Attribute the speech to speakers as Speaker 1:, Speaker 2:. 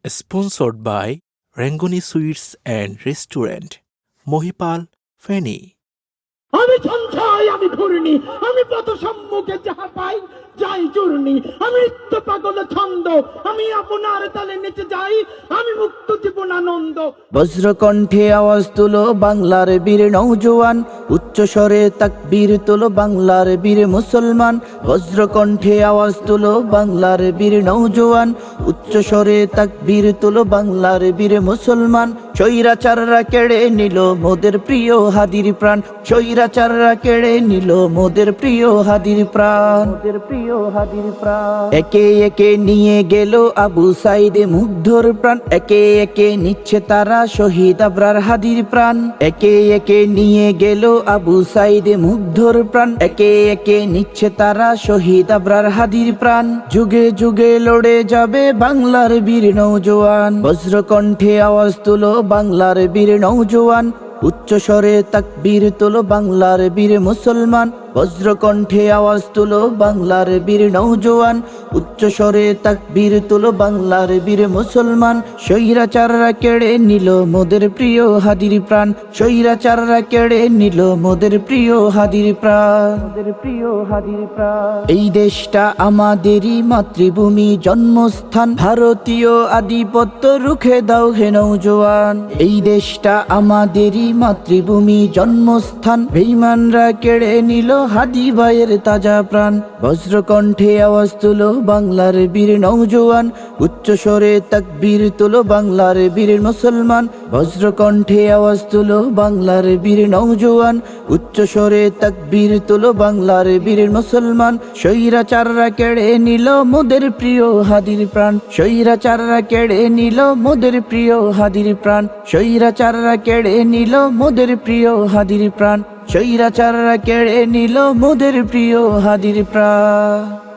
Speaker 1: Sponsored by Rangoni Sweets and Restaurant, Mohipal, Feni.
Speaker 2: আমি সঞ্চয় আমি ঘূর্ণি আমি পথ সম্মুখে যাহা পাই যাই চূর্ণি আমি নিত্য পাগল ছন্দ আমি আপনার তালে নেচে যাই আমি মুক্ত জীবনানন্দ।
Speaker 3: বজ্রকণ্ঠে আওয়াজ তুলো বাংলার বীর নৌজওয়ান, উচ্চ স্বরে তাকবীর তুলো বাংলার বীর মুসলমান। বজ্রকণ্ঠে আওয়াজ তুলো বাংলার বীর নৌজওয়ান, উচ্চ স্বরে তাকবীর তুলো বাংলার বীর মুসলমান। স্বৈরাচাররা কেড়ে নিল মোদের প্রিয় হাদির প্রাণ, স্বৈরাচাররা কেড়ে নিল মোদের প্রিয় হাদির প্রাণ, মোদের প্রিয় হাদির প্রাণ। একে একে নিয়ে গেল আবু সাইদে মুগ্ধর প্রাণ, একে একে নিচ্ছে তারা শহীদ আবরার হাদির প্রাণ। একে একে নিয়ে গেল আবু সাইদে মুগ্ধর প্রাণ, একে একে নিচ্ছে তারা শহীদ আবরার হাদির প্রাণ। যুগে যুগে লড়ে যাবে বাংলার বীর নৌজওয়ান, বজ্রকণ্ঠে আওয়াজ তুলো বাংলার বীর নৌজওয়ান, উচ্চ স্বরে তাকবীর তুলো বাংলার বীর মুসলমান। বজ্রকণ্ঠে আওয়াজ তুলো বাংলার বীর নৌজওয়ান, উচ্চ স্বরে তাকবীর তুলো বাংলার বীর মুসলমান। স্বৈরাচাররা কেড়ে নিল মোদের প্রিয় হাদির প্রাণ, স্বৈরাচাররা কেড়ে নিল মোদের প্রিয় হাদির প্রাণ, মোদের প্রিয় হাদির প্রাণ। এই দেশটা আমাদেরই মাতৃভূমি জন্মস্থান, ভারতীয় আধিপত্য রুখে দাও হে নৌজওয়ান। এই দেশটা আমাদেরই মাতৃভূমি জন্মস্থান, বেঈমানরা কেড়ে নিল হাদি ভাইয়ের তাজা প্রাণ। বজ্রকণ্ঠে আওয়াজ তুলো বাংলার বীর নৌজওয়ান, উচ্চ স্বরে তাকবীর তুলো বাংলার বীর মুসলমান। বজ্রকণ্ঠে আওয়াজ তুলো বাংলার বীর নৌজওয়ান, উচ্চ স্বরে তাকবীর তুলো বাংলার বীর মুসলমান। স্বৈরাচাররা কেড়ে নিল মোদের প্রিয় হাদির প্রাণ, স্বৈরাচাররা কেড়ে নিল মোদের প্রিয় হাদির প্রাণ, স্বৈরাচাররা কেড়ে নিল মোদের প্রিয় হাদির প্রাণ, স্বৈরাচাররা কেড়ে নিল মোদের প্রিয় হাদির প্রাণ।